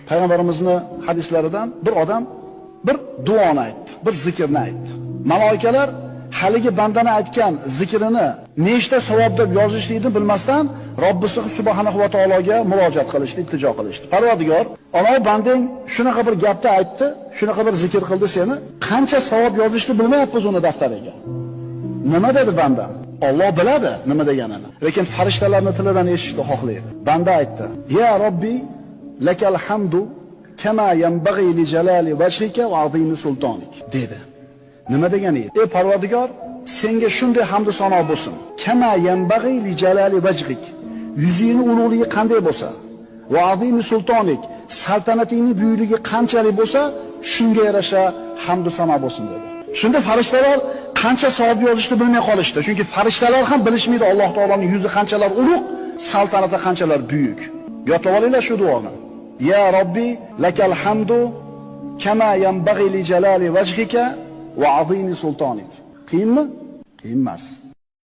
Payg'ambarimizni hadislaridan bir odam bir duoni aytdi, bir zikrni aytdi. Malaikalar haligi bandani aytgan zikrini nechta savob deb yozishlikni bilmasdan Robbisi subhanahu va taologa murojaat qilishdi, iltijo qilishdi. Parvardigor, ana bandang shunaqa bir gapni aytdi, shunaqa bir zikr qildi seni, qancha savob yozishni bilmayapmiz uni daftariga. Nima dedi banda? Alloh biladi nima deganini. Lekin farishtalarning tilidan eshitishni xohlaydi. Banda aytdi: "Ya Robbi, lakal hamdu kama yanbaghi li jalali wajhika va azimi sultonik." dedi. Nima degani? Ey Parvardigor, senga shunday hamd va sano bo'lsin. Kama yanbaghi li jalali wajhik. Yuzingning ulug'ligi qanday bo'lsa, va azimi sultonik, saltanatingning buyukligi qanchalik bo'lsa, shunga yarasha hamd va sano bo'lsin dedi. Shunda farishtalar qancha savob yozishni bilmay qolishdi. Chunki farishtalar ham bilishmaydi Alloh taoloning yuzi qanchalar ulug', saltanati qanchalar buyuk. Yodlab olinglar shu duoni. Ya Robbi, lakal hamdu kama yanbaghi li jalali wajhika va azimi sultonik. Qiyinmi? Qiyin emas.